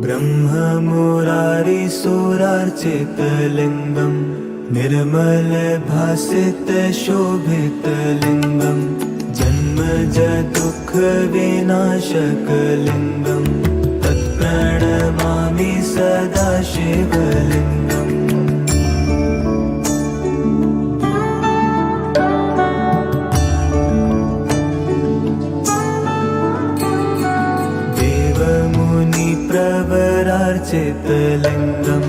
ब्रह्ममुरारिसुरार्चितलिङ्गं निर्मलभासितशोभितलिङ्गं जन्मजदुःखविनाशकलिङ्गं तत्प्रणमामि सदा शिवलिङ्गम्। देवमुनिप्रवरार्चितलिङ्गं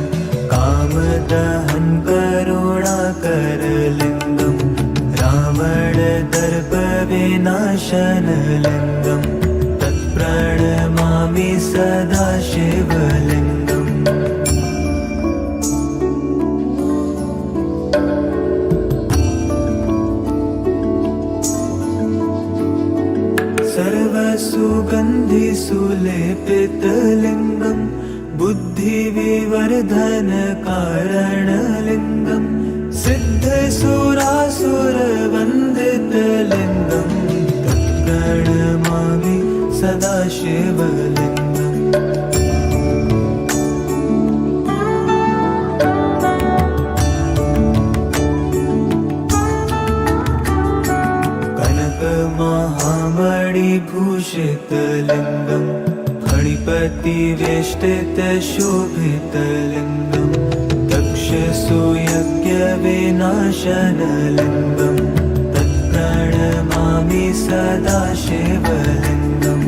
कामदहन करुणाकरलिङ्गं रावणदर्पविनाशनलिङ्गं तत्प्रणमामि सदा शिवलिङ्गम्। सर्वसुगन्धिसुलेपितलिङ्गं बुद्धिविवर्धनकारणलिङ्गं सिद्धसुरासुरवन्दितलिङ्गं तत्प्रणमामि सदा शिवलिङ्गम्। कनकमहामणिभूषितलिङ्गं फणिपतिवेष्टितशोभितलिङ्गं दक्षसूयज्ञविनाशनलिङ्गं तत्प्रणमामि सदा शिवलिङ्गम्।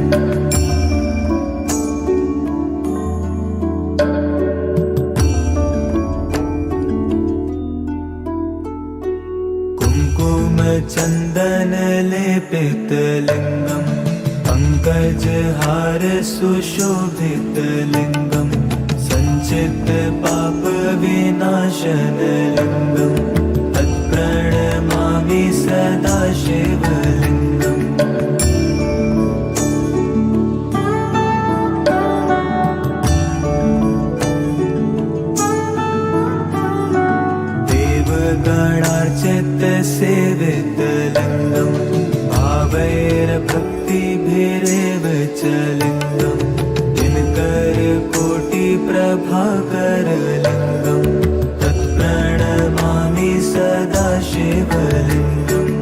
कुङ्कुमचन्दनलेपितलिङ्गं पङ्कजहारसुशोभितलिङ्गं सञ्चितपापविनाशनलिङ्गं तत्प्रणमामि सदा शिवलिङ्गम्। देवगणार्चितसेवितलिङ्गं भावैर्भक्तिभिरेव च लिङ्गं दिनकरकोटिप्रभाकरलिङ्गं तत्प्रणमामि सदा शिवलिङ्गम्।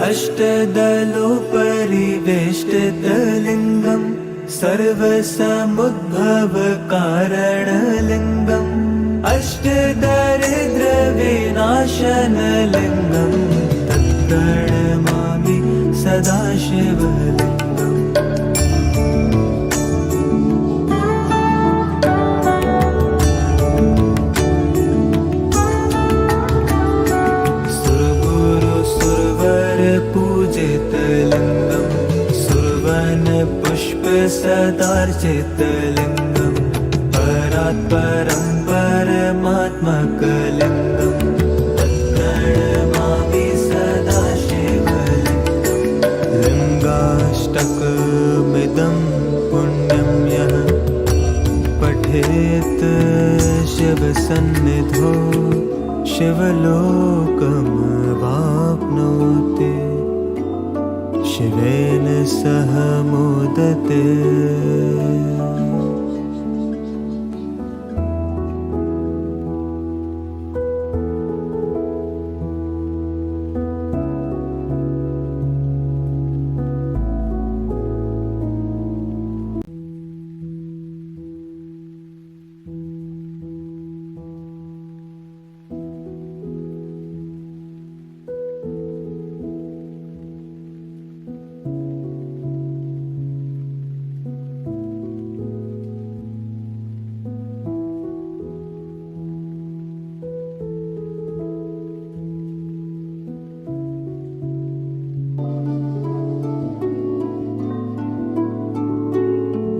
अष्टदलोपरिवेष्टितलिङ्गं सर्वसमुद्भवकारणलिङ्गम् अष्टदारिद्र्यविनाशनलिङ्गं तत्प्रणमामि सदा शिवलिङ्गम्। सुरगुरुसुरवरपूजितलिङ्गं सुरवनपुष्पसदार्चितलिङ्गं परात्परं परमात्मकलिङ्गं तत्प्रणमामि सदा शिवलिङ्गम्। लिङ्गाष्टकमिदं पुण्यं यः पठेत् शिवसन्निधौ शिवलोकमवाप्नोति शिवेन सह मोदते।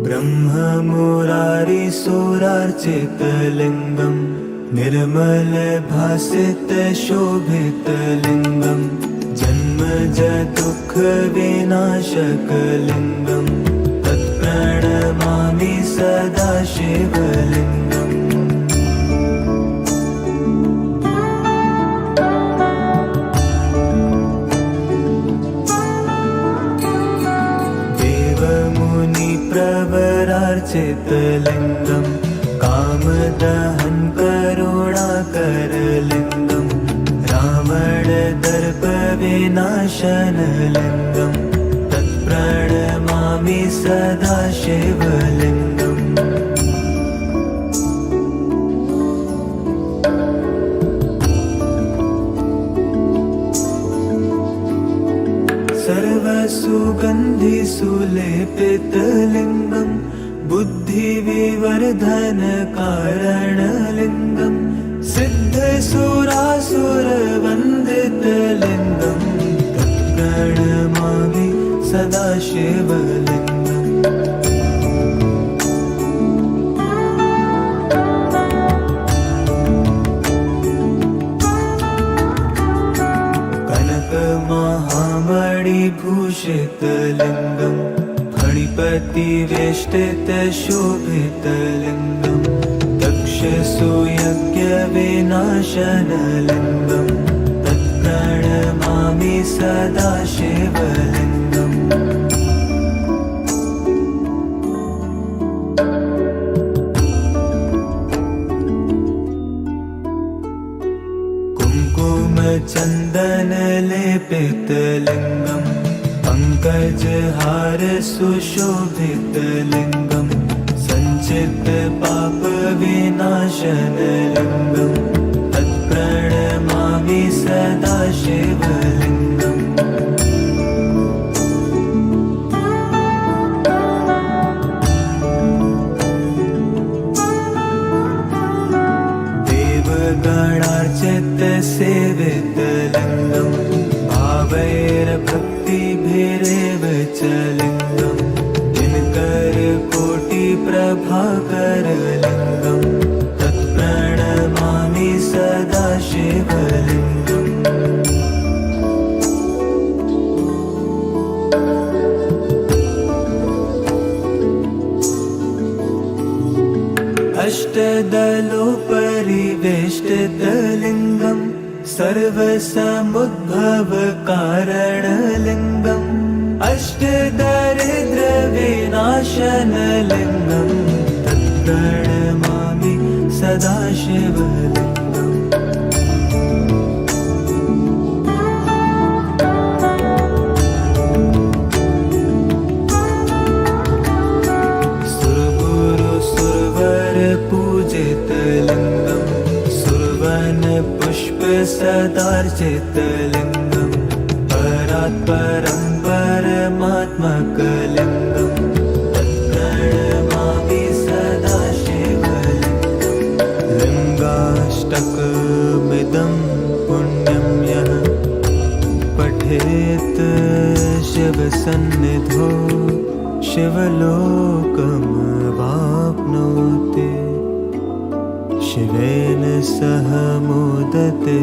ब्रह्ममुरारिसुरार्चितलिङ्गं निर्मलभासितशोभितलिङ्गं जन्मजदुःखविनाशकलिङ्गं तत्प्रणमामि सदा शिवलिङ्गम्। चितलिङ्गम् कामदहन करुणाकरलिङ्गम् रावणदर्प विनाशनलिङ्गम् तत्प्रणमामि सदा शिवलिङ्गम् सर्वसुगन्धिसुलेपितलिङ्गम् बुद्धिविवर्धनकारणलिङ्गम् सिद्धसुरासुरवन्दितलिङ्गम् तत्प्रणमामि सदा शिवलिङ्गम् कनकमहामणिभूषितलिङ्गम् फणिपतिवेष्टितशोभितलिङ्गम् दक्षसुयज्ञविनाशनलिङ्गम् तत्प्रणमामि सदा शिवलिङ्गम् कुङ्कुमचन्दनलेपितलिङ्गम् पङ्कजहार सुशोभितलिङ्गम् सञ्चितपापविनाशनलिङ्गम् तत्प्रणमामि सदा शिवलिङ्गम् देवगणार्चितसेवितलिङ्गम् भावैर्भक्तिभिरेव च लिङ्गम् दिनकरकोटिप्रभाकरलिङ्गम् तत्प्रणमामि सदा शिवलिङ्गम् अष्टदलोपरिवेष्टितलिङ्गम् सर्वसमुद्भवकारणलिङ्गम् अष्टदारिद्र्यविनाशनलिङ्गम् तत्प्रणमामि सदा शिवलिङ्गम् सुरगुरुसुरवरपूजितलिङ्गम् सुरवनपुष्पसदार्चितलिङ्गम् परात्परं परमात्मकलिङ्गम् तत्प्रणमामि सदा शिवलिङ्गम् लिङ्गाष्टकमिदं पुण्यं यः पठेत् शिवसन्निधौ शिवलोकमवाप्नोति शिवेन सह मोदते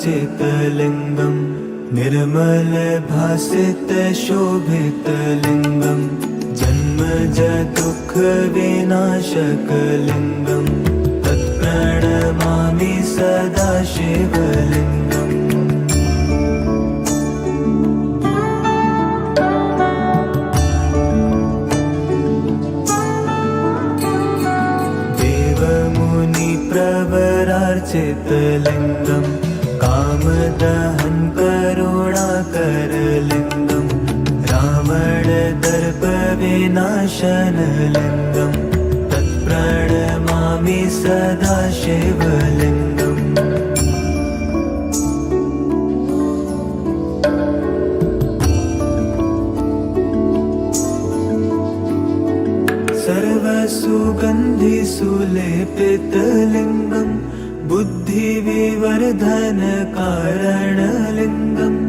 ब्रह्ममुरारिसुरार्चितलिङ्गम् निर्मलभासितशोभितलिङ्गम् जन्मजदुःखविनाशकलिङ्गम् तत्प्रणमामि सदा शिवलिङ्गम् देवमुनिप्रवरार्चितलिङ्गम् कामदहन करुणाकरलिङ्गम् रावणदर्प विनाशनलिङ्गम् तत्प्रणमामि सदा शिवलिङ्गम् सुलेपितलिङ्गम् बुद्धिविवर्धनकारणलिङ्गम्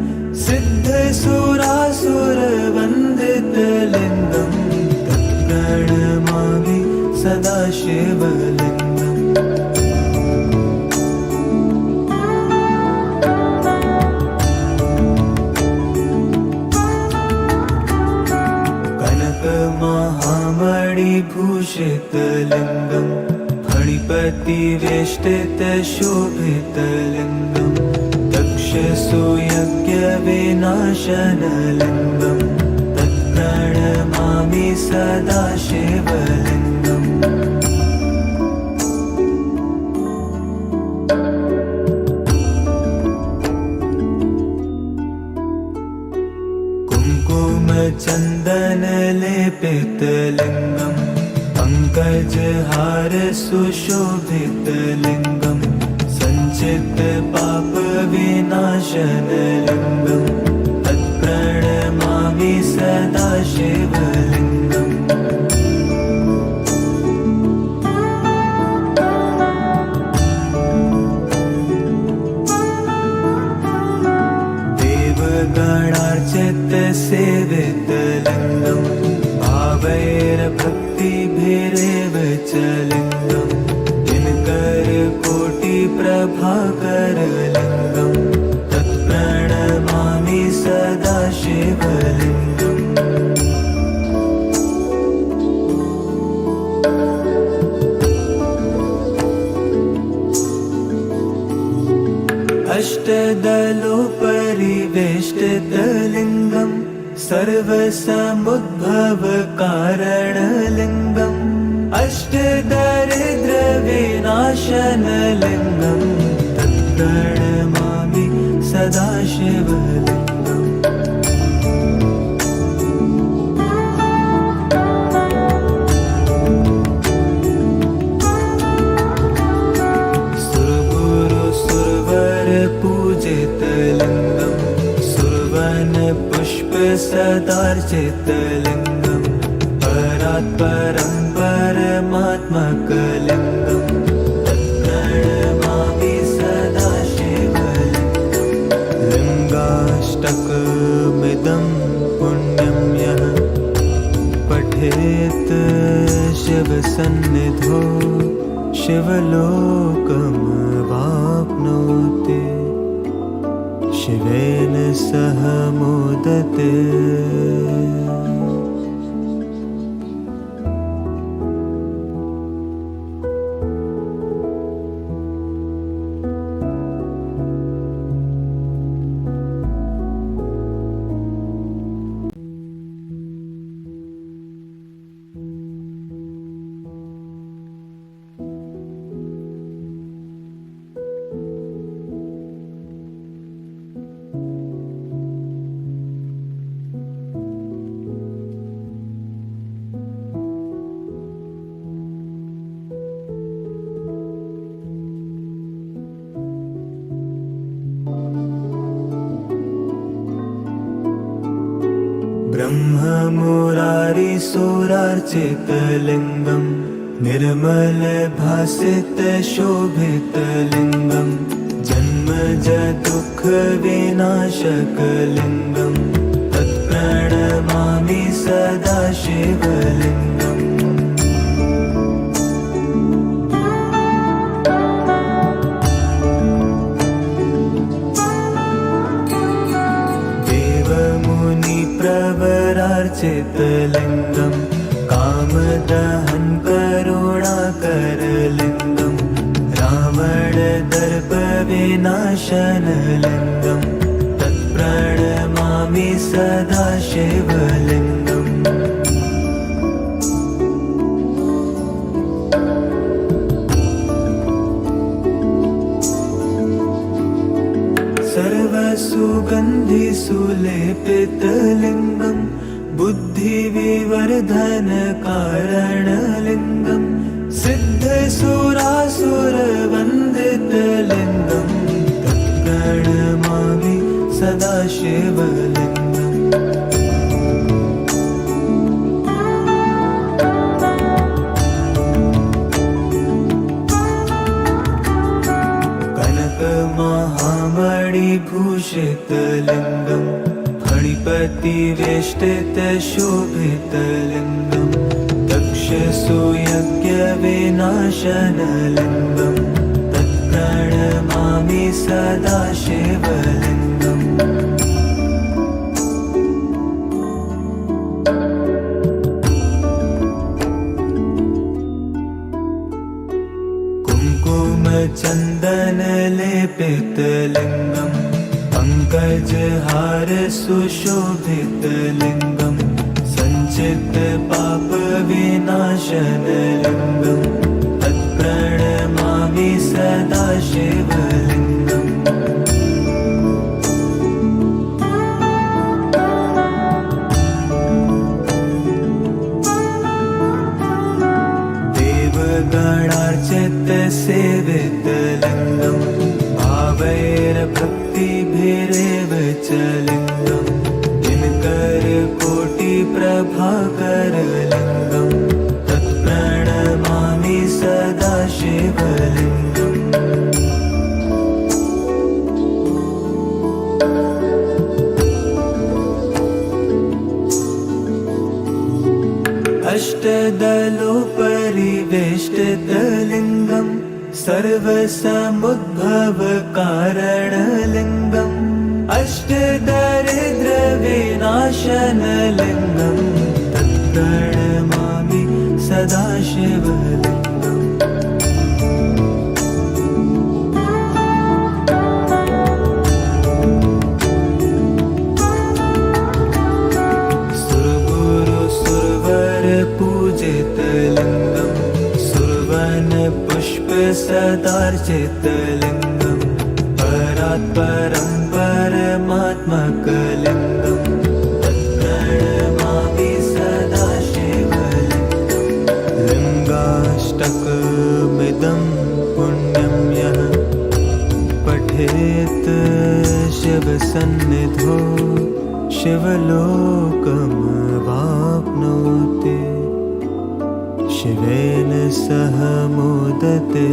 सिद्धसुरासुरवन्दितलिङ्गम् तत्प्रणमामि सदा शिवलिङ्गम्। कनकमहामणिभूषितलिङ्गम् फणिपतिवेष्टितशोभितलिङ्गम् दक्षसूयज्ञविनाशनलिङ्गम् तत्प्रणमामि सदा शिवलिङ्गम्। कुङ्कुमचन्दनलेपितलिङ्गम् पङ्कजहार सुशोभितलिङ्गम् सञ्चितपापविनाशनलिङ्गम् तत्प्रणमामि सदा शिवलिङ्गम्। देवगणार्चितसेवितलिङ्गम् भावैर्भक्तिभिरेव च लिङ्गम् दिनकरकोटिप्रभाकरलिङ्गम् तत्प्रणमामि सदा शिवलिङ्गम्। अष्टदलोपरिवेष्टितलिङ्गम् सर्वसमुद्भवकारणलिङ्गम् अष्टदरिद्रविनाशनलिङ्गम् तत्प्रणमामि सदा शिवलिङ्गम्। सुरगुरुसुरवरपूजितलिङ्गम् सुरवनपुष्पसदार्चितलिङ्गम् परात्परं परमात्मकलिङ्गम् तत्प्रणमामि सदा शिवलिङ्गम्। लिङ्गाष्टकमिदं पुण्यं यः पठेत् शिवसन्निधौ शिवलोकमवाप्नोति शिवेन सह मोदते। ब्रह्ममुरारिसुरार्चितलिङ्गम् निर्मलभासितशोभितलिङ्गम् जन्मजदुःखविनाशकलिङ्गम् तत्प्रणमामि सदा शिवलिङ्गम्। देवमुनिप्रवरार्चितलिङ्गम् कामदहन करुणाकरलिङ्गम् रावणदर्पविनाशनलिङ्गम् तत्प्रणमामि सदा शिवलिङ्गम्। सर्वसुगन्धिसुलेपितलिङ्गम् बुद्धिविवर्धनकारणलिङ्गम् सिद्धसुरासुरवन्दितलिङ्गम् तत्प्रणमामि सदा शिवलिङ्गम्। कनकमहामणिभूषितलिङ्गं फणिपतिवेष्टितशोभितलिङ्गं दक्षसूयज्ञविनाशनलिङ्गं तत्प्रणमामि सदा शिवलिङ्गम्। कुङ्कुमचन्दनलेपितलिङ्गं पङ्कजहार सुशोभितलिङ्गं सञ्चितपापविनाशनलिङ्गं तत्प्रणमामि सदा शिवलिङ्गम्। देवगणार्चितसेवितलिङ्गं भावैर्भक्तिभिरेव च लिङ्गं दिनकरकोटिप्रभाकरलिङ्गं तत्प्रणमामि सदा शिवलिङ्गम्। अष्टदलोपरिवेष्टितलिङ्गं सर्वसमुद्भवकारणलिङ्गम् अष्टदरिद्रविनाशनलिङ्गं तत्प्रणमामि सदा शिवलिङ्गम्। पूजितलिङ्गं सुरवनपुष्पसदार्चितलिङ्गं परात्परं परमात्मकलिङ्गं तत्प्रणमामि सदा शिवलिङ्गम्। लिङ्गाष्टकमिदं पुण्यं यः पठेत् शिवसन्निधौ शिवलोकमवाप्नोति शिवेन सह मोदते।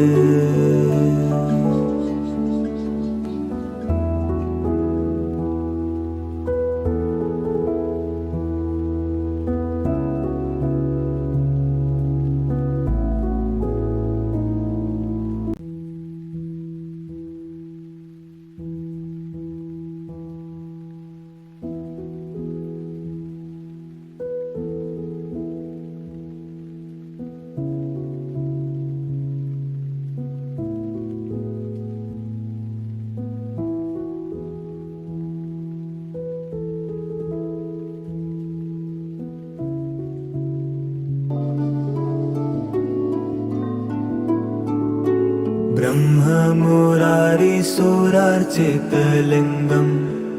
ब्रह्ममुरारिसुरार्चितलिङ्गं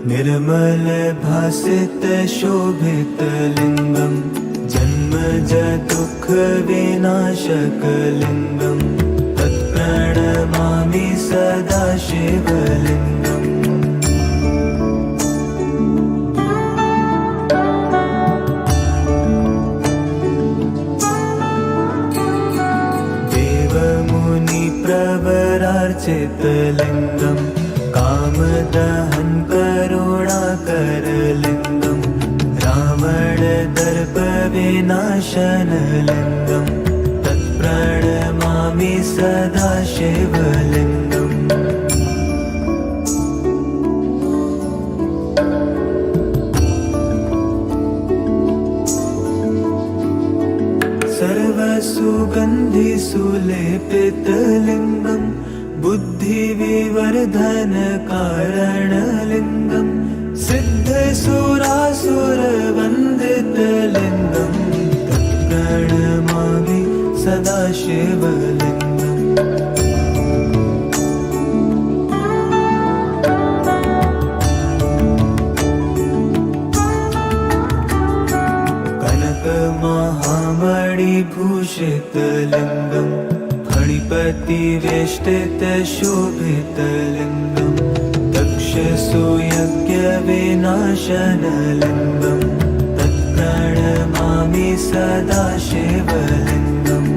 निर्मलभासितशोभितलिङ्गं जन्मजदुःखविनाशकलिङ्गं तत्प्रणमामि सदा शिवलिङ्गम्। प्रवरार्चितलिङ्गं कामदहन करुणाकरलिङ्गं रावणदर्पविनाशनलिङ्गं तत्प्रणमामि सदा शिवलिङ्गम्। सर्वसुगन्धिसुलेपितलिङ्गं बुद्धिविवर्धनकारणलिङ्गं सिद्धसुरासुरवन्दितलिङ्गं तत्प्रणमामि सदा शिवलिङ्गम्। कनकमहामणिभूषितलिङ्गं फणिपतिवेष्टितशोभितलिङ्गं दक्षसूयज्ञविनाशनलिङ्गं तत्प्रणमामि सदा शिवलिङ्गम्।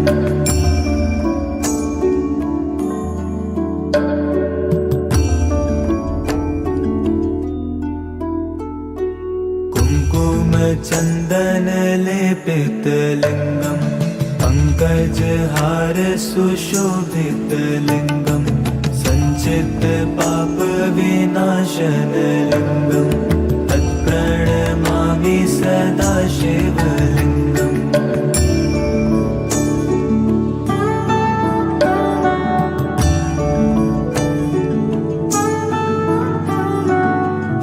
कुङ्कुमचन्दनलेपितलिङ्गम् पङ्कजहार सुशोभितलिङ्गम् सञ्चित्तपापविनाशनलिङ्गम् तत्प्रणमामि सदा शिवलिङ्गम्।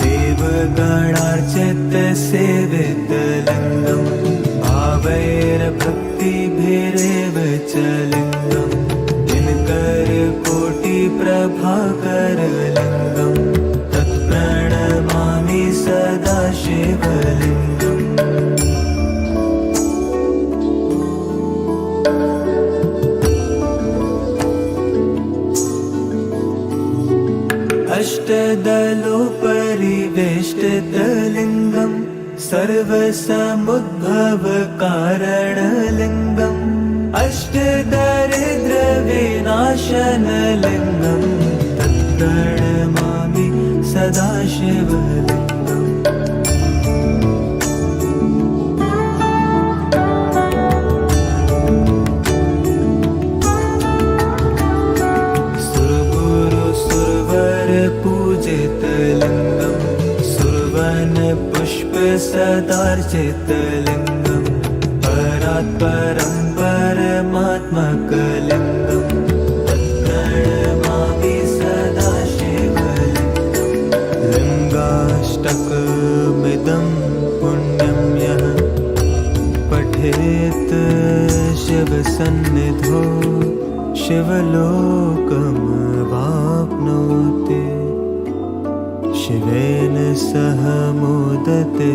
देवगणार्चितसेवितलिङ्गम् भावैर्भक्तिभिरेव च लिङ्गम् दिनकरकोटिप्रभाकरलिङ्गम् तत्प्रणमामि सदा शिवलिङ्गम्। अष्टदलोपरिवेष्टितलिङ्गम् सर्वसमुद्भवकारणलिङ्गम् अष्टदारिद्र्यविनाशनलिङ्गम् तत्प्रणमामि सदा शिवलिङ्गम्। पूजितलिङ्गम् सुरवनपुष्पसदार्चितलिङ्गम् परात्परं परमात्मकलिङ्गम् तत्प्रणमामि सदा शिवलिङ्गम्। लिङ्गाष्टकमिदं पुण्यं यः पठेत् शिवसन्निधौ शिवलोकमवाप्नोति शिवेन सह मोदते।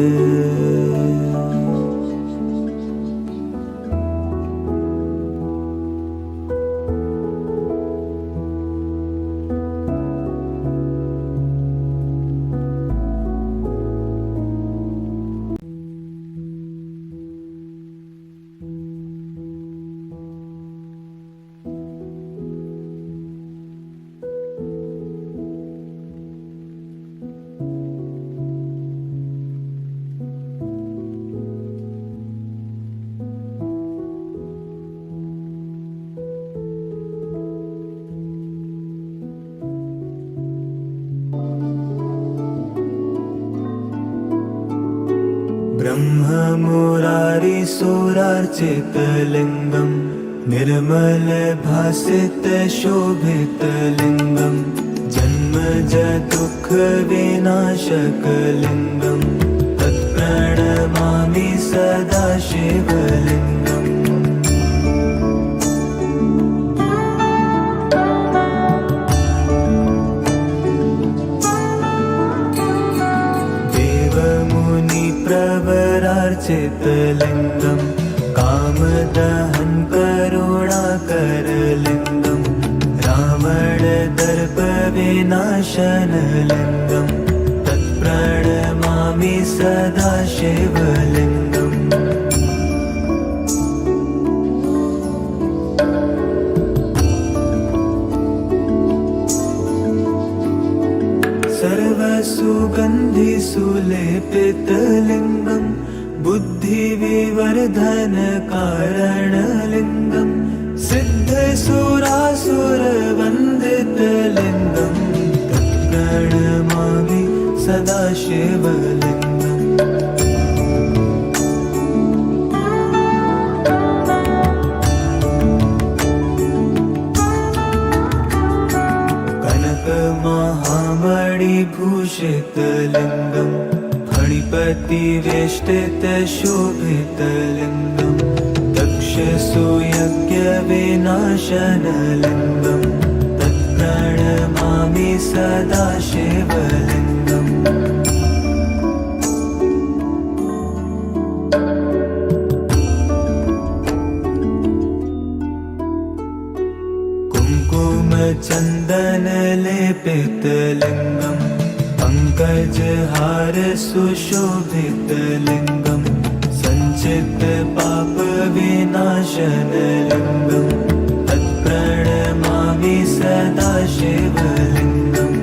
ब्रह्ममुरारिसुरार्चितलिङ्गम् निर्मलभासितशोभितलिङ्गम् जन्मजदुःखविनाशकलिङ्गम् तत्प्रणमामि सदा शिवलिङ्गम्। प्रवरार्चितलिङ्गम् कामदहं करुणाकरलिङ्गम् रावणदर्पविनाशनलिङ्गम् तत्प्रणमामि सदा शिवलिङ्गम्। सर्वसुगन्धिसुलेपितलिङ्गम् बुद्धिविवर्धनकारणलिङ्गम् सिद्धसुरासुरवन्दितलिङ्गम् तत्प्रणमामि सदा शिवलिङ्गम्। कनकमहामणिभूषितलिङ्गम् फणिपतिवेष्टितशोभितलिङ्गम् दक्षसुयज्ञविनाशनलिङ्गम् तत्प्रणमामि सदा शिवलिङ्गम्। कुङ्कुमचन्दनलेपितलिङ्गम् पङ्कजहार सुशोभितलिङ्गम् सञ्चित्तपापविनाशनलिङ्गम् तत्प्रणमामि सदा शिवलिङ्गम्।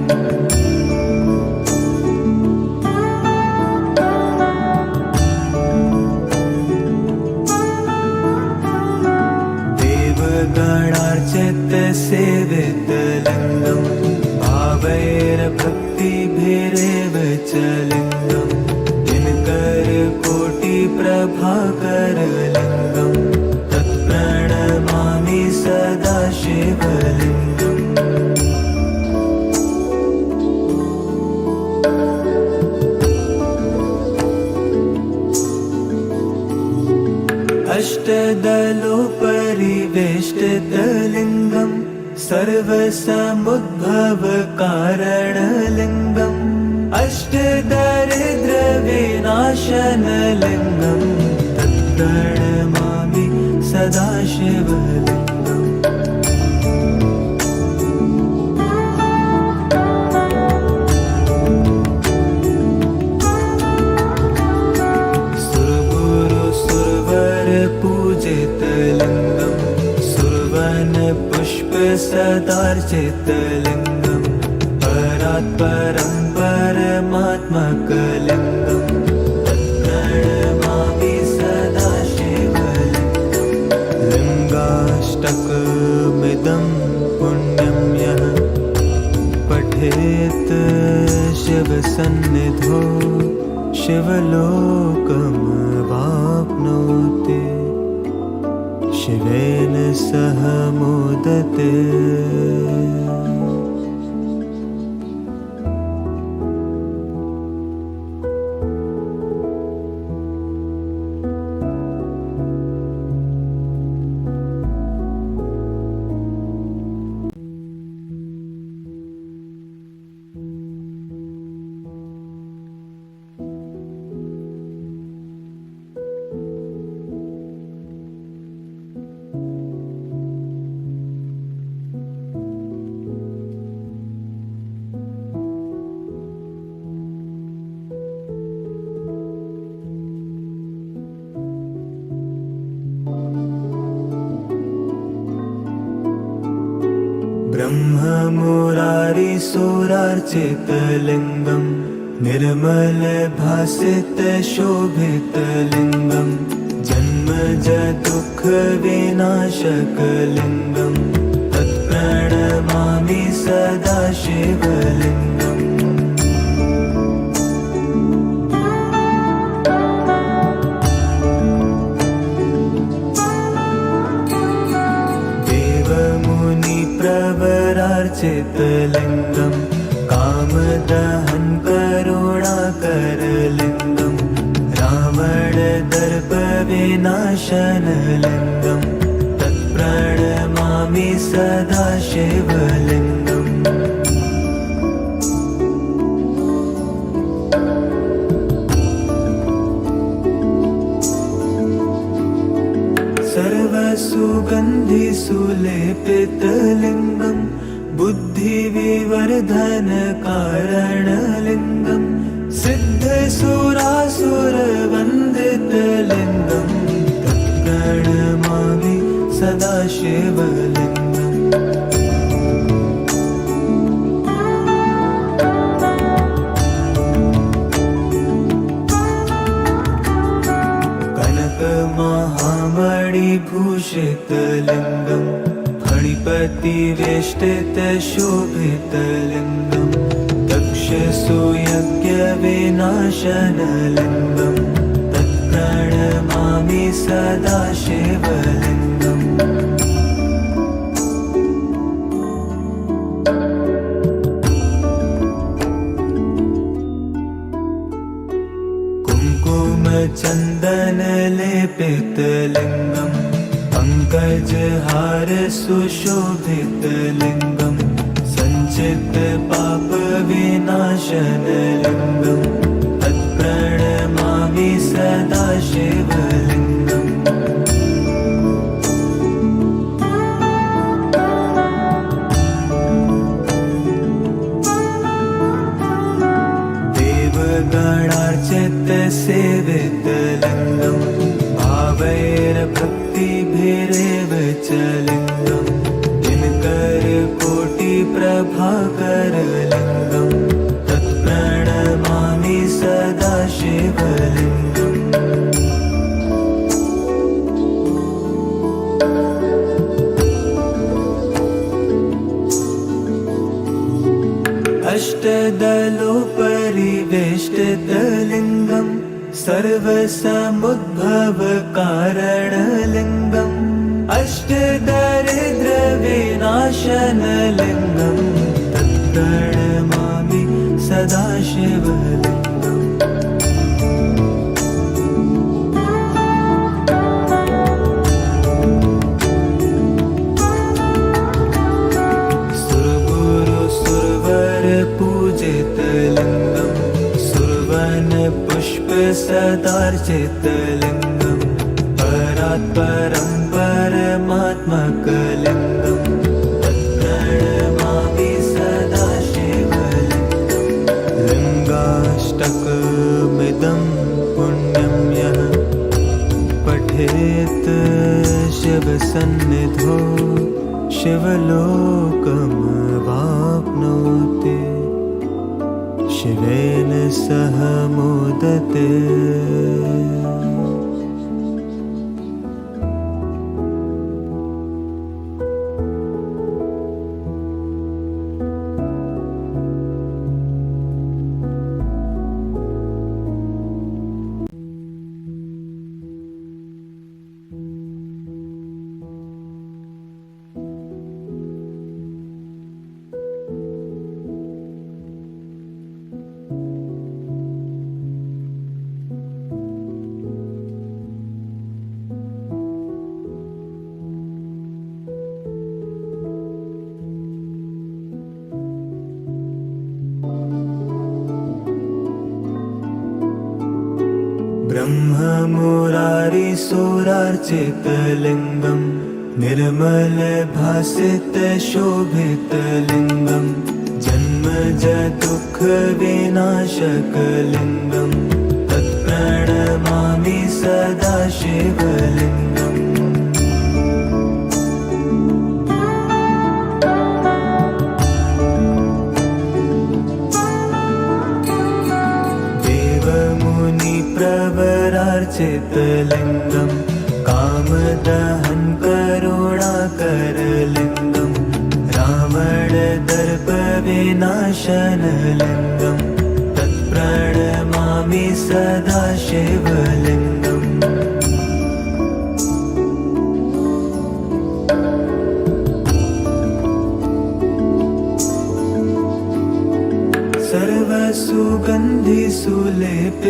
अष्टदलोपरिवेष्टितलिङ्गम् सर्वसमुद्भवकारणलिङ्गम् अष्टदारिद्र्यविनाशनलिङ्गम् तत्प्रणमामि सदा शिवलिङ्गम्। पूजितलिङ्गम् सुरवन पुष्प सदार्चितलिङ्गम् परात्परं परमात्मकलिङ्गम् तत्प्रणमामि सदा शिवलिङ्गम्। लिङ्गाष्टकमिदं पुण्यं यः पठेत् शिवसन्निधौ शिवलोकमवाप्नोति शिवेन सह मोदते। ब्रह्ममुरारिसुरार्चितलिङ्गम् निर्मलभासितशोभितलिङ्गम् जन्मज दुःखविनाशकलिङ्गम् तत्प्रणमामि सदा शिवलिङ्गम्। प्रवरार्चितलिङ्गम् कामदहन करुणाकरलिङ्गम् रावणदर्पविनाशनलिङ्गम् तत्प्रणमामि सदा शिवलिङ्गम्। सर्वसुगन्धिसुलेपितलिङ्गम् बुद्धिविवर्धनकारणलिङ्गम् सिद्धसुरासुरवन्दितलिङ्गम् तत्प्रणमामि सदा शिवलिङ्गम्। महामणिभूषितलिङ्गम् फणिपतिवेष्टितशोभितलिङ्गम् दक्षसुयज्ञविनाशनलिङ्गम् तत्प्रणमामि सदा शिवलिङ्गम्। कुङ्कुमचन्दनलेपितलिङ्गम् पङ्कजहार सुशोभितलिङ्गम् सञ्चितपापविनाशनलिङ्गम् तत्प्रणमामि सदा शिवलिङ्गम्। देवगणार्चितसेवितलिङ्गम् भावैर्भक्तिभिरेव च लिङ्गम् दिनकरकोटिप्रभाकरलिङ्गम् तत्प्रणमामि सदा शिवलिङ्गम्। अष्टदलोपरिवेष्टितलिङ्गम् सर्वसमुद्भवकारणलिङ्गम् अष्टदारिद्र्यविनाशनलिङ्गम् तत्प्रणमामि सदा शिवलिङ्गम्। सदार्चितलिङ्गम् परात् परं परमात्मकलिङ्गम् तत्प्रणमामि सदा शिवलिङ्गम् लिङ्गाष्टकमिदं पुण्यं यः पठेत् शिवसन्निधौ शिवलोकमवाप्नोति शिवेन सह मोदते। ब्रह्ममुरारिसुरार्चितलिङ्गम् निर्मलभासितशोभितलिङ्गम् जन्मजदुःखविनाशकलिङ्गम् तत्प्रणमामि सदा शिवलिङ्गम् प्रवरार्चितलिङ्गम् कामदहन् करुणाकरलिङ्गम् रावणदर्पविनाशनलिङ्गम् तत्प्रणमामि सदा शिवलिङ्गम्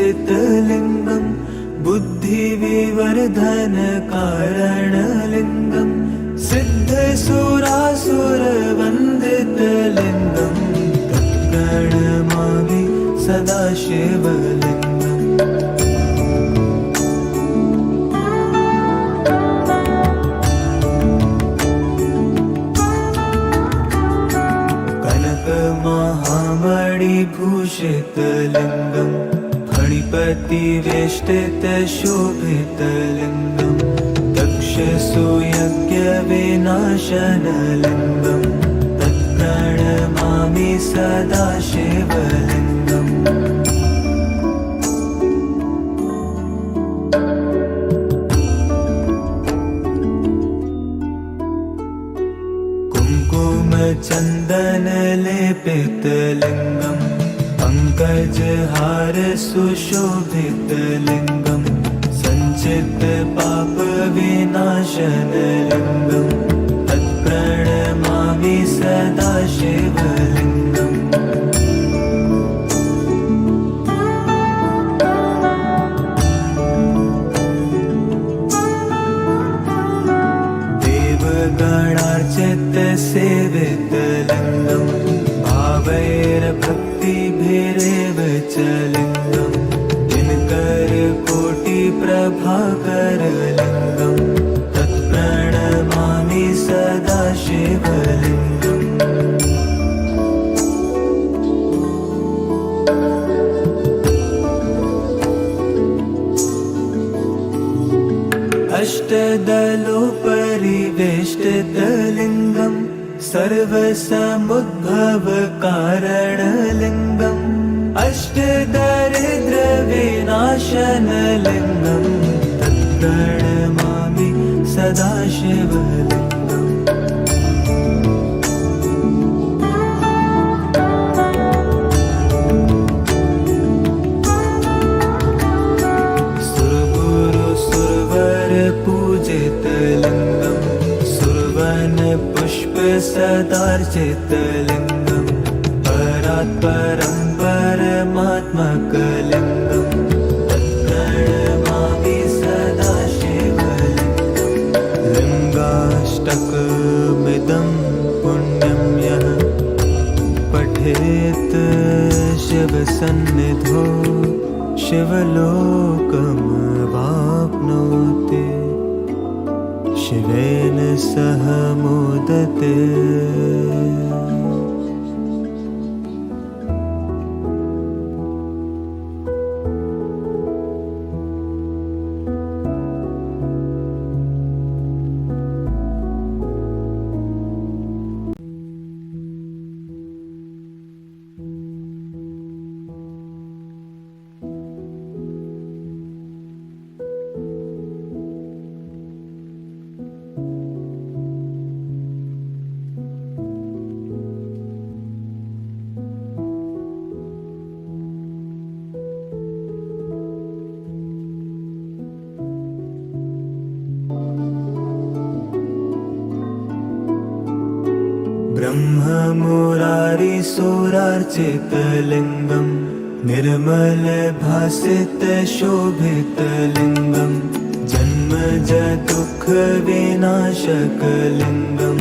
सर्वसुगन्धिसुलेपितलिङ्गम् बुद्धिविवर्धनकारणलिङ्गम् सिद्धसुरासुरवन्दितलिङ्गम् तत्प्रणमामि सदा शिवलिङ्गम् कनकमहामणिभूषितलिङ्गम् फणिपतिवेष्टितशोभितलिङ्गम् दक्षसुयज्ञविनाशनलिङ्गम् तत्प्रणमामि सदा शिवलिङ्गम् कुङ्कुमचन्दनलेपितलिङ्गम् पङ्कजहार सुशोभितलिङ्गम् सञ्चितपापविनाशनलिङ्गम् तत्प्रणमामि सदा शिवलिङ्गम् देवगणार्चितसेवितलिङ्गम् भावैर्भक्तिभिरेव च लिङ्गम् दिनकरकोटिप्रभाकरलिङ्गम् तत्प्रणमामि सदा शिवलिङ्गम् अष्टदलोपरिवेष्टितलिङ्गम् सर्वसमुद्भवकारणलिङ्गम् अष्टदारिद्र्यविनाशनलिङ्गम् तत्प्रणमामि सदा शिवलिङ्गम् सुरगुरुसुरवरपूजितलिङ्गम् सुरवनपुष्पसदार्चितलिङ्गम् परात् परं परमात्मकलिङ्गम् तत्प्रणमामि सदा शिवलिङ्गम् लिङ्गाष्टकमिदं पुण्यं यः पठेत् शिवसन्निधौ शिवलोकमवाप्नोति शिवेन सह मोदते। ब्रह्ममुरारिसुरार्चितलिङ्गं निर्मलभासितशोभितलिङ्गं जन्मजदुःखविनाशकलिङ्गं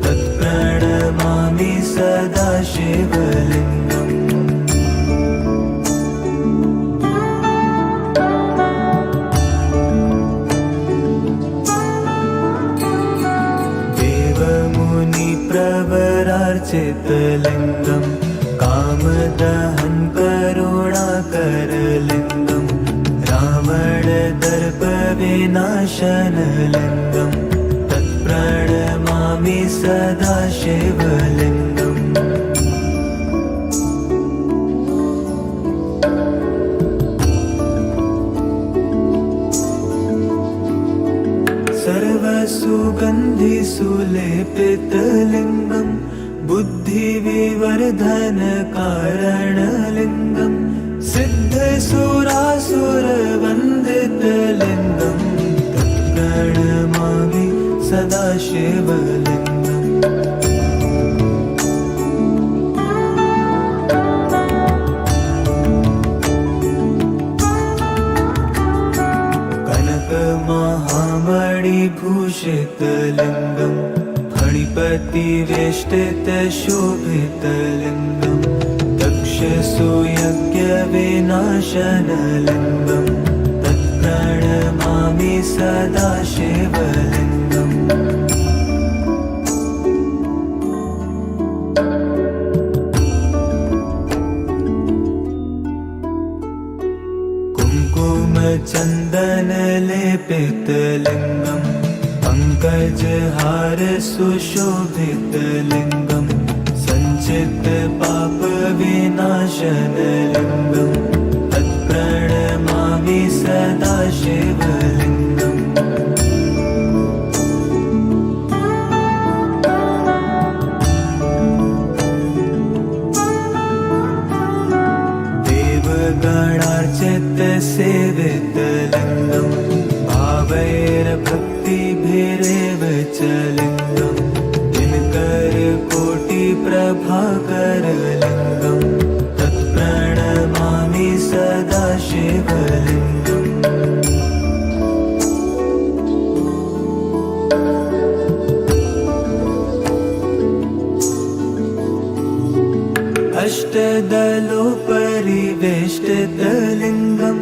तत्प्रणमामि सदा शिवलिङ्गम्। प्रवरार्चितलिङ्गं कामदहं करुणाकरलिङ्गं रावणदर्पविनाशनलिङ्गं तत्प्रणमामि सदा शिवलिङ्गम्। सर्वसुगन्धिसुलेपितलिङ्गं बुद्धिविवर्धनकारणलिङ्गं सिद्धसुरासुरवन्दितलिङ्गं तत्प्रणमामि सदा शिवलिङ्गम्। महामणिभूषितलिङ्गं फणिपतिवेष्टितशोभितलिङ्गं दक्षसुयज्ञविनाशनलिङ्गं तत्प्रणमामि सदा शिवलिङ्गम्। कुङ्कुमचन्दनलेपितलिङ्गं पङ्कजहारसुशोभितलिङ्गं सञ्चितपापविनाशनलिङ्गं तत्प्रणमामि सदा शिवलिङ्गम्। देवगणार्चितसेवितलिङ्गं भावैर्भक्तिभिरेव च लिङ्गं दिनकरकोटिप्रभाकरलिङ्गं तत्प्रणमामि सदा शिवलिङ्गम्। अष्टदलोपरिवेष्टितलिङ्गं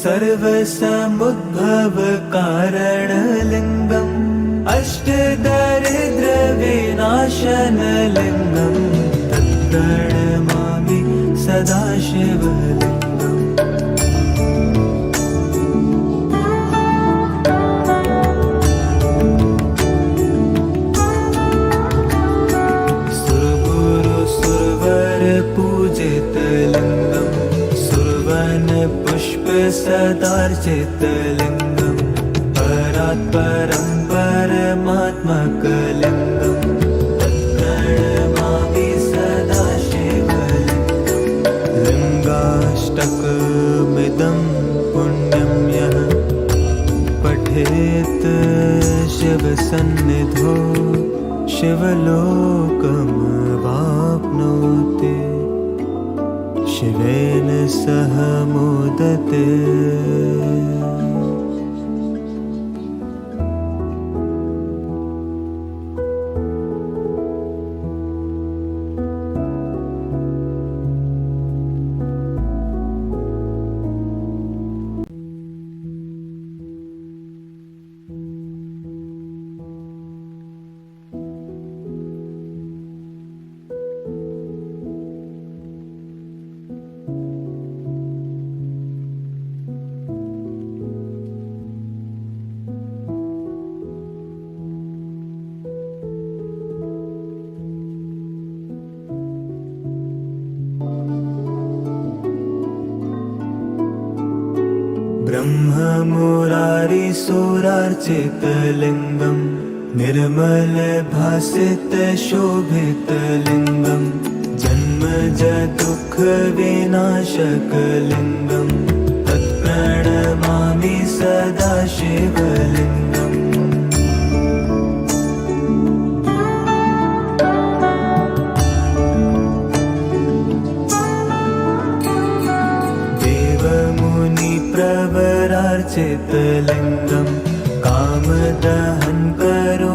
सर्वसमुद्भवकारणलिङ्गम् अष्टदरिद्रविनाशनलिङ्गं तत्प्रणमामि सदा शिवलिङ्गम्। पूजितलिङ्गं सुरवनपुष्पसदार्चितलिङ्गं परात्परं परमात्मकलिङ्गं तत्प्रणमामि सदा शिवलिङ्गम्। लिङ्गाष्टकमिदं पुण्यं यः पठेत् शिवसन्निधौ शिवलोकमवाप्नोति शिवेन सह मोदते। ब्रह्ममुरारिसुरार्चितलिङ्गं निर्मलभासितशोभितलिङ्गं जन्मजदुःखविनाशकलिङ्गं तत्प्रणमामि सदा शिवलिङ्गम्। देवमुनिप्रवरार्चितलिङ्गं कामदहन करुणाकरलिङ्गं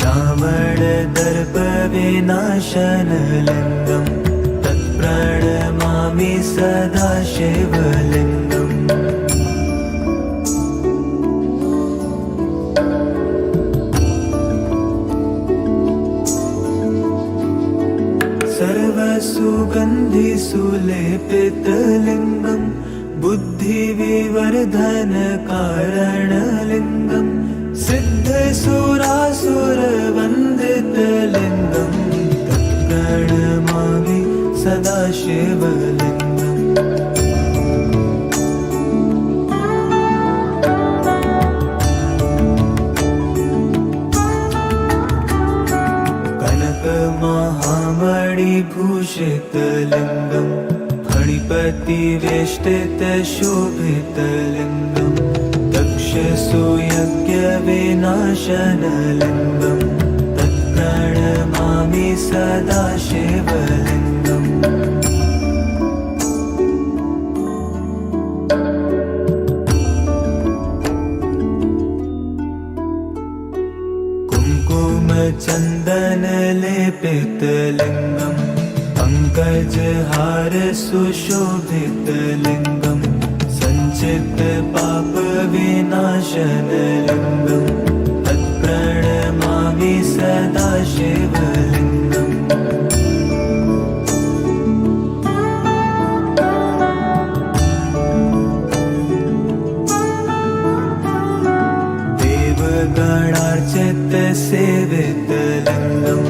रावणदर्पविनाशनलिङ्गं तत्प्रणमामि सदा शिवलिङ्गम्। सर्वसुगन्धिसुलेपितलिङ्गं बुद्धिविवर्धनकारणलिङ्गं सिद्धसुरासुरवन्दितलिङ्गं तत्प्रणमामि सदा शिवलिङ्गम्। कनकमहामणिभूषितलिङ्गं फणिपतिवेष्टितशोभितलिङ्गं दक्षसुयज्ञविनाशनलिङ्गं तत्प्रणमामि सदा शिवलिङ्गम्। कुङ्कुमचन्दनलेपितलिङ्गं पङ्कजहारसुशोभितलिङ्गं सञ्चितपापविनाशनलिङ्गं तत्प्रणमामि सदा शिवलिङ्गम्। देवगणार्चितसेवितलिङ्गं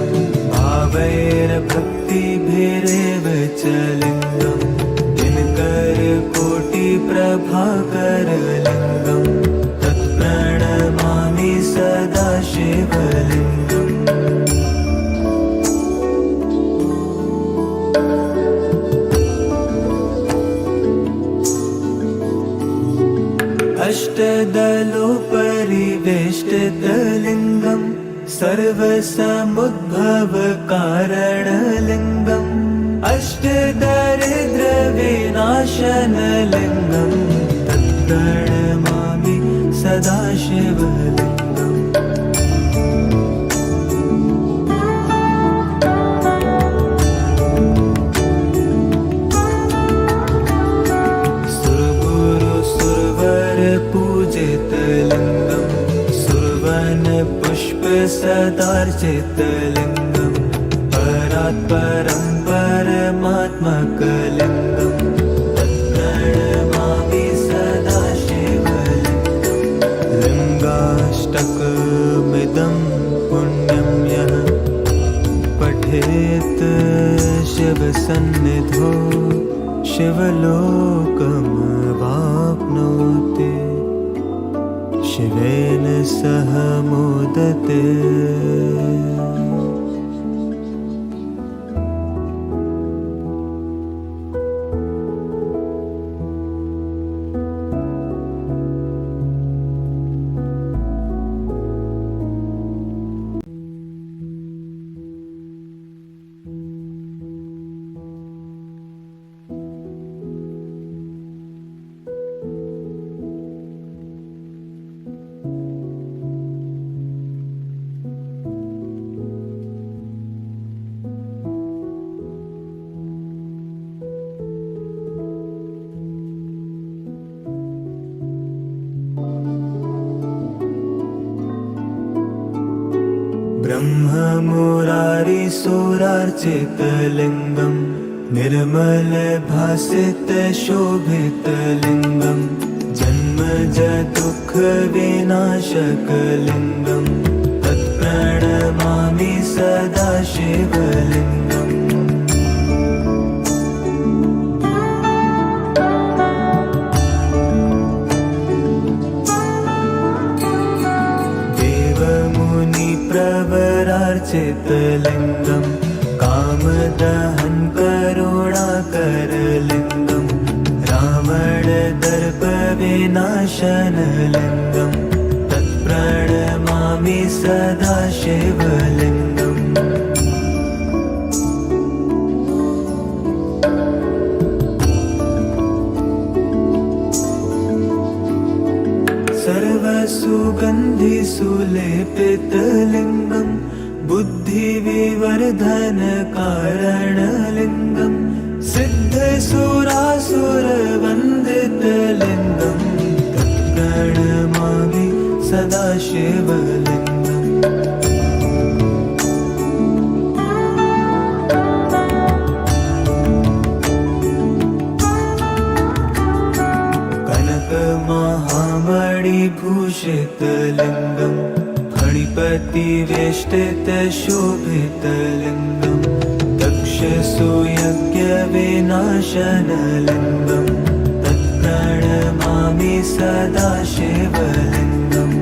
भावैर्भक्तिभिरेव च लिङ्गं दिनकरकोटिप्रभाकरलिङ्गं तत्प्रणमामि सदा शिवलिङ्गम्। अष्टदलोपरिवेष्टितलिङ्गं सर्वसमुद्भवकारणलिङ्गम् अष्टदारिद्र्यविनाशनलिङ्गं तत्प्रणमामि सदा शिवलिङ्गम्। सुरगुरुसुरवरपूजितलिङ्गं सुरवनपुष्पसदार्चितलिङ्गं परात्परं परमात्मकलिङ्गं तत्प्रणमामि सदा शिवलिङ्गम्। लिङ्गाष्टकमिदं पुण्यं यः पठेत् शिवसन्निधौ शिवलोकमवाप्नोति शिवेन सह मोदते। ब्रह्ममुरारिसुरार्चितलिङ्गं निर्मलभासितशोभितलिङ्गं जन्मजदुःखविनाशकलिङ्गं तत्प्रणमामि सदा शिवलिङ्गम्। कामदहन करुणाकरलिङ्गं रावणदर्पविनाशनलिङ्गं तत्प्रणमामि सदा शिवलिङ्गम्। सर्वसुगन्धिसुलेपितलिङ्गं बुद्धिविवर्धनकारणलिङ्गं सिद्धसुरासुरवन्दितलिङ्गं तत्प्रणमामि सदा शिवलिङ्गम्। कनकमहामणिभूषितलिङ्गं फणिपतिवेष्टितशोभितलिङ्गं दक्षसुयज्ञविनाशनलिङ्गं तत्प्रणमामि सदा शिवलिङ्गम्।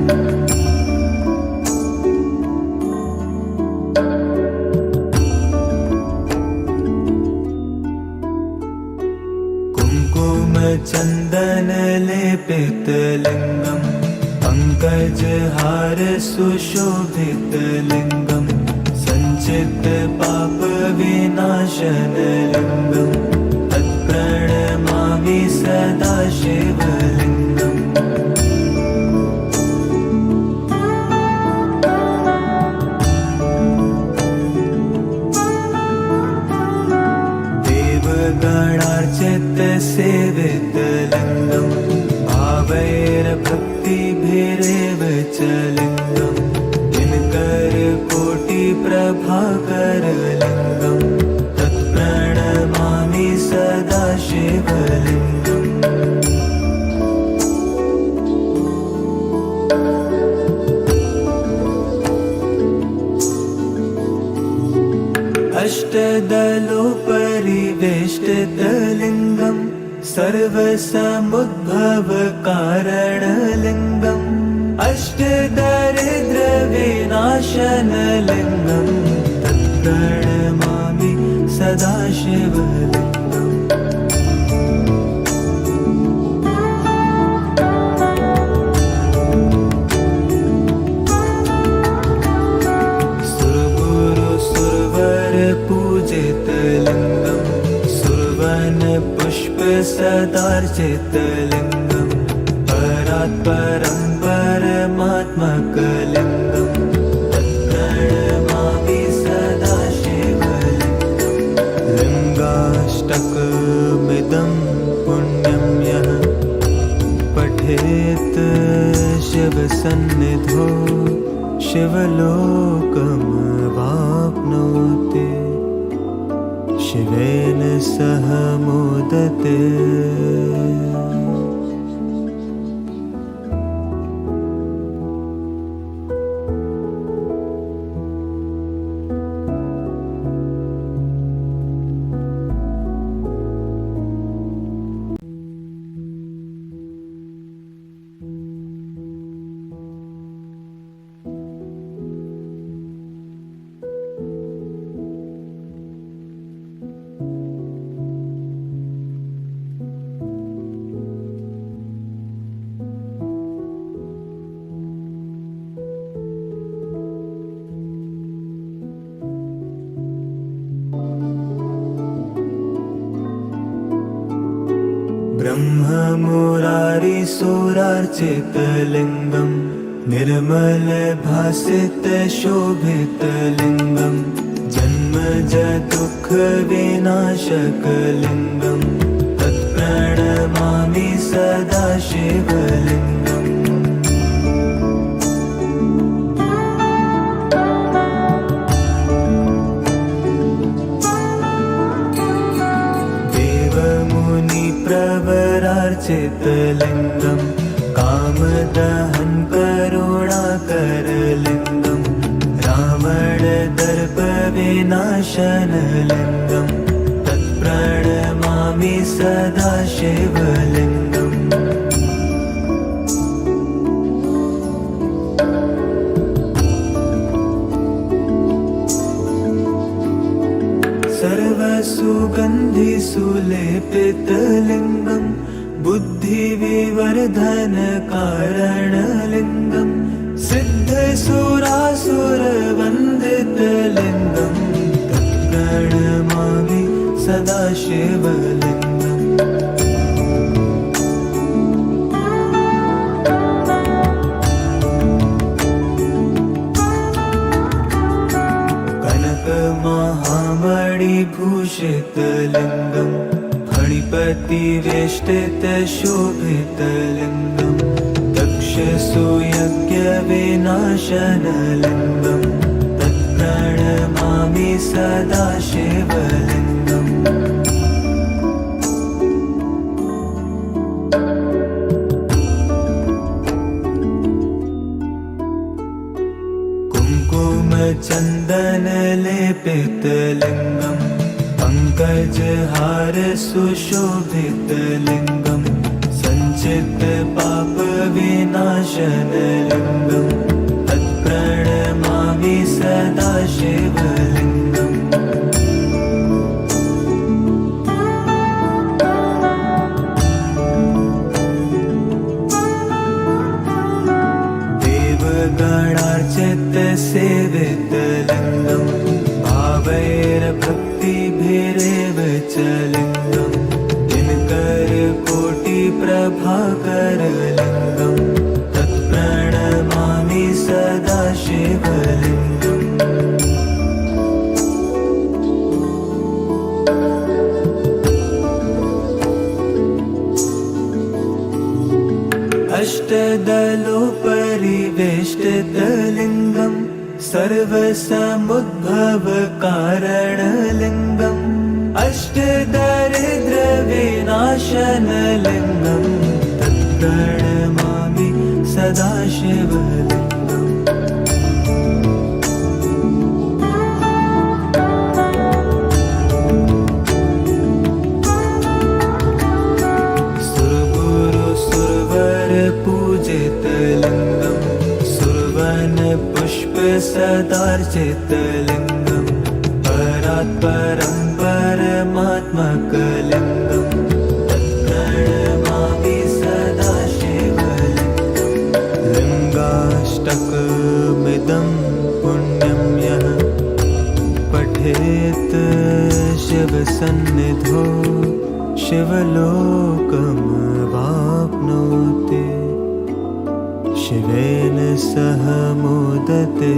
कुङ्कुमचन्दनलेपितलिङ्गं पङ्कजहार सुशोभितलिङ्गं सञ्चितपापविनाशनलिङ्गं तत्प्रणमामि सदा शिवलिङ्गम्। देवगणार्चितसेवितलिङ्गं भावैर्भक्तिभिरेव च लिङ्गं दिनकरकोटिप्रभाकरलिङ्गं तत्प्रणमामि सदा शिवलिङ्गम्। अष्टदलोपरिवेष्टितलिङ्गं सर्वसमुद्भवकारणलिङ्गम् अष्टदारिद्र्यविनाशनलिङ्गं तत्प्रणमामि सदा शिवलिङ्गम्। पूजितलिङ्गं सुरवनपुष्पसदार्चितलिङ्गं परात्परं परमात्मकलिङ्गं तत्प्रणमामि सदा शिवलिङ्गम्। लिङ्गाष्टकमिदं पुण्यं यः पठेत् शिवसन्निधौ शिवलोकमवाप्नोति शिवेन सह मोदते। ब्रह्ममुरारिसुरार्चितलिङ्गं निर्मलभासितशोभितलिङ्गं जन्मजदुःखविनाशकलिङ्गं तत्प्रणमामि सदा शिवलिङ्गम्। देवमुनिप्रवरार्चितलिङ्गं कामदहन करुणाकरलिङ्गं रावणदर्पविनाशनलिङ्गं तत्प्रणमामि सदा शिवलिङ्गम्। सर्वसुगन्धिसुलेपितलिङ्गं बुद्धिविवर्धनकारणलिङ्गं सिद्धसुरासुरवन्दितलिङ्गं तत्प्रणमामि सदा शिवलिङ्गम्। कनकमहामणिभूषितलिङ्गं फणिपतिवेष्टितशोभितलिङ्गं दक्षसूयज्ञविनाशनलिङ्गं तत्प्रणमामि सदा शिवलिङ्गम्। कुङ्कुमचन्दनलेपितलिङ्गं पङ्कजहार सुशोभितलिङ्गं सञ्चितपापविनाशनलिङ्गं तत्प्रणमामि सदा शिवलिङ्गम्। देवगणार्चितसेवितलिङ्गं भावैर्भक्तिभिरेव च लिङ्गं दिनकरकोटिप्रभाकरलिङ्गं तत्प्रणमामि सदा शिवलिङ्गम्। अष्टदलोपरिवेष्टितलिङ्गं सर्वसमुद्भवकारणलिङ्गम् अष्टदारिद्र्यविनाशनलिङ्गं तत्प्रणमामि सदा शिवलिङ्गम्। पूजितलिङ्गं सुरवनपुष्पसदार्चितलिङ्गं परात्परं परमात्मकलिङ्गं तत्प्रणमामि सदा शिवलिङ्गम्। लिङ्गाष्टकमिदं पुण्यं यः पठेत् शिवसन्निधौ शिवलोकमवाप्नोति शिवेन सह मोदते।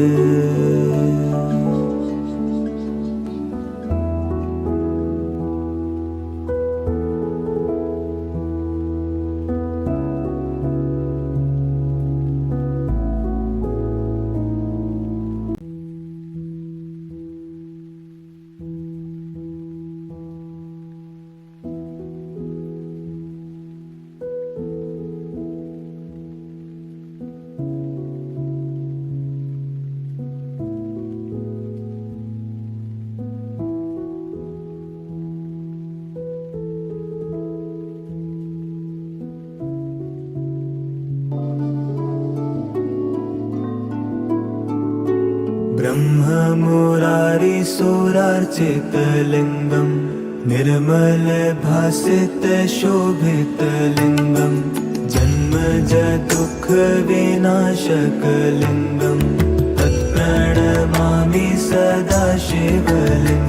ब्रह्ममुरारिसुरार्चितलिङ्गं निर्मलभासितशोभितलिङ्गं जन्मजदुःखविनाशकलिङ्गं तत्प्रणमामि सदा शिवलिङ्गम्।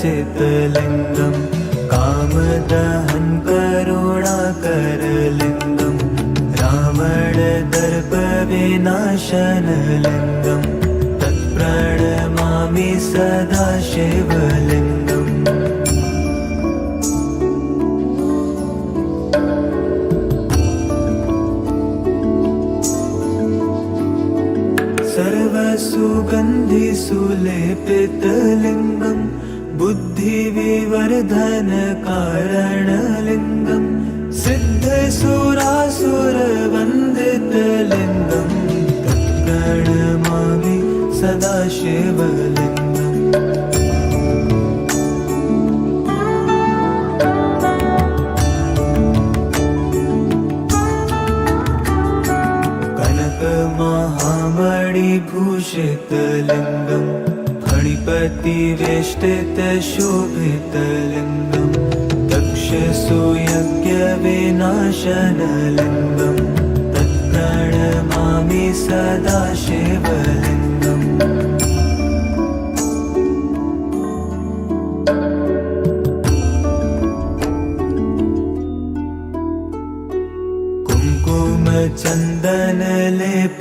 प्रवरार्चितलिङ्गं कामदहन करुणाकरलिङ्गं रावणदर्पविनाशनलिङ्गं तत्प्रणमामि सदा शिवलिङ्गम्। सर्वसुगन्धिसुलेपितलिङ्गं बुद्धिविवर्धनकारणलिङ्गं सिद्धसुरासुरवन्दितलिङ्गं तत्प्रणमामि सदा शिवलिङ्गम्। भूषितलिङ्गम् फणिपतिवेष्टितशोभितलिङ्गम् दक्षसूयज्ञविनाशनलिङ्गम् तत्प्रणमामि सदा शिवलिङ्गम्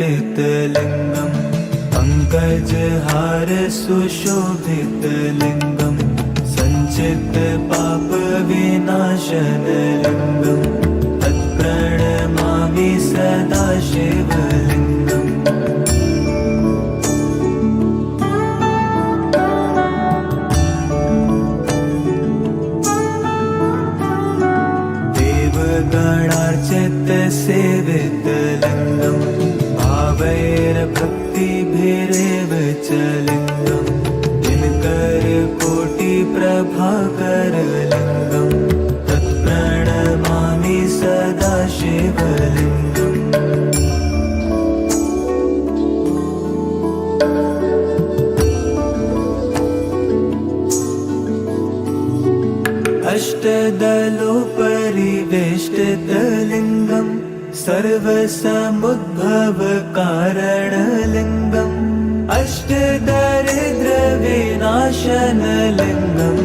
कुङ्कुमचन्दनलेपितलिङ्गम् पङ्कजहार सुशोभितलिङ्गम् सञ्चितपापविनाशनलिङ्गम् तत्प्रणमामि सदा शिवलिङ्गम् देवगणार्चितसेवितलिङ्गम् भावैर्भक्तिभिरेव च लिङ्गम् दिनकरकोटिप्रभाकरलिङ्गम् तत्प्रणमामि सदा शिवलिङ्गम् अष्टदलोपरिवेष्टितलिङ्गम् सर्वसमुद्भवकारणलिङ्गम् अष्टदारिद्र्यविनाशनलिङ्गम्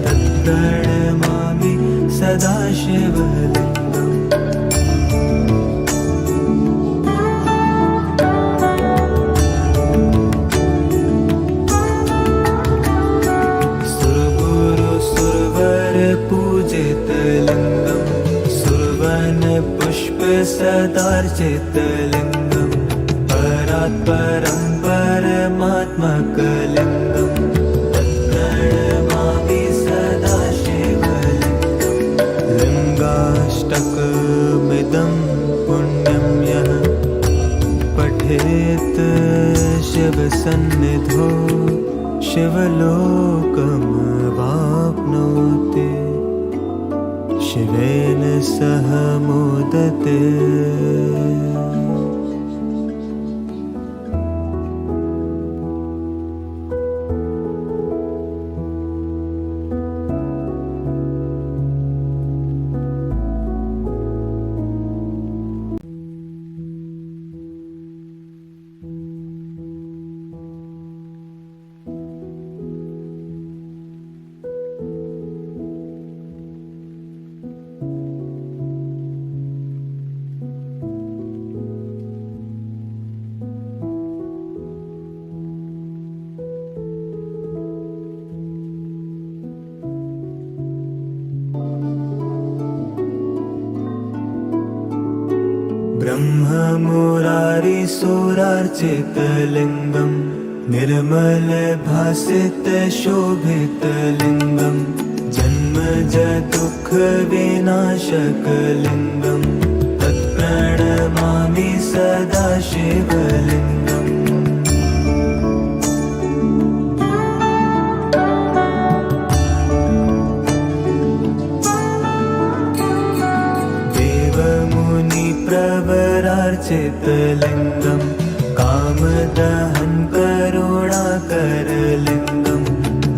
तत्प्रणमामि सदा शिवलिङ्गम् पूजितलिङ्गम् सुरवनपुष्पसदार्चितलिङ्गम् परात्परं परमात्मकलिङ्गम् तत्प्रणमामि सदा शिवलिङ्गम् लिङ्गाष्टकमिदं पुण्यं यः पठेत् शिवसन्निधौ शिवलोकमवाप्नोति शिवेन सह मोदते ब्रह्ममुरारिसुरार्चितलिङ्गम् निर्मलभासितशोभितलिङ्गम् जन्मजदुःखविनाशकलिङ्गम् तत्प्रणमामि सदा शिवलिङ्गम् प्रवरार्चितलिङ्गम् कामदहन् करुणाकरलिङ्गम्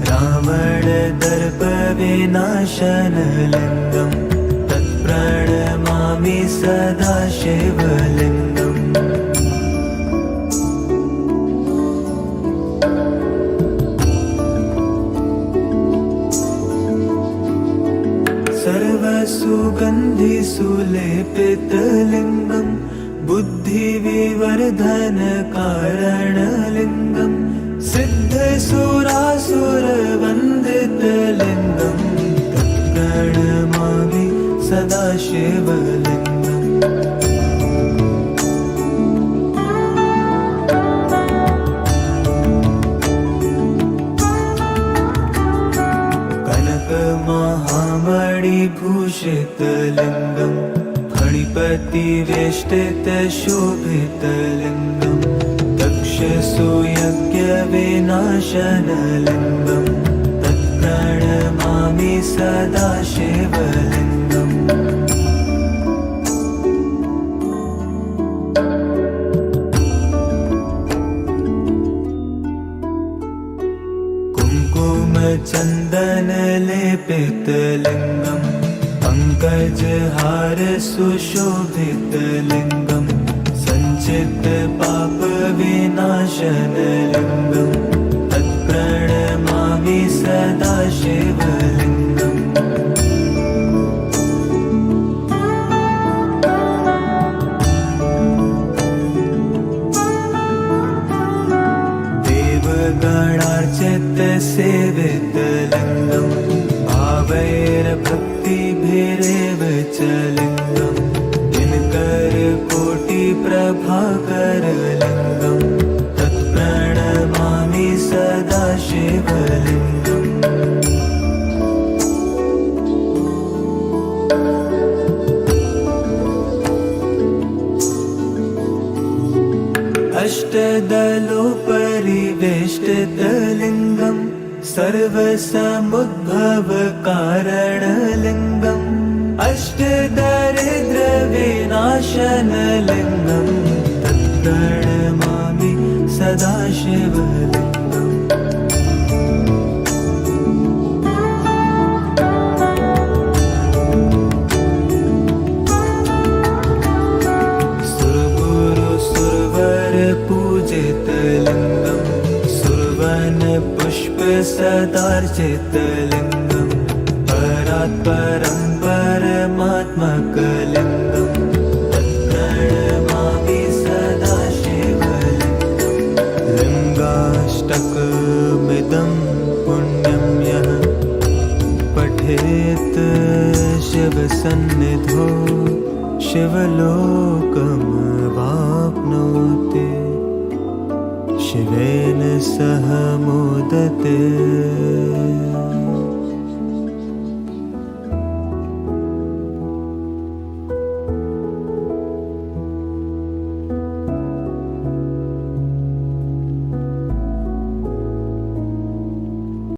रावणदर्पविनाशनलिङ्गम् तत्प्रणमामि सदा शिवलिङ्गम् सर्वसुगन्धिसुलेपितलिङ्गम् बुद्धिविवर्धनकारणलिङ्गम् सिद्धसुरासुरवन्दितलिङ्गम् तत्प्रणमामि सदा शिवलिङ्गम् कनकमहामणिभूषितलिङ्गम् फणिपतिवेष्टितशोभितलिङ्गम् दक्षसूयज्ञविनाशनलिङ्गम् तत्प्रणमामि सदा शिवलिङ्गम् पंकजहार सुशोभितलिङ्गं सञ्चितपापविनाशनलिङ्गं तत्प्रणमामि सदा शिवलिङ्गम्। देवगणार्चितसेवितलिङ्गं भावैर्भक्तिभिरेव च लिङ्गं दिनकरकोटिप्रभाकरलिङ्गं तत्प्रणमामि सदा शिवलिङ्गम्। अष्टदलोपरिवेष्टितलिङ्गं सर्वसमुद्भवकारणलिङ्गम् अष्टदारिद्र्यविनाशनलिङ्गं तत्प्रणमामि सदा शिवलिङ्गम्। पूजितलिङ्गं सुरवनपुष्पसदार्चितलिङ्गं परात्परं परमात्मकलिङ्गं तत्प्रणमामि सदा शिवलिङ्गम्। लिङ्गाष्टकमिदं पुण्यं यः पठेत् शिवसन्निधौ शिवलोकमवाप्नोति। शिवेन सह मोदते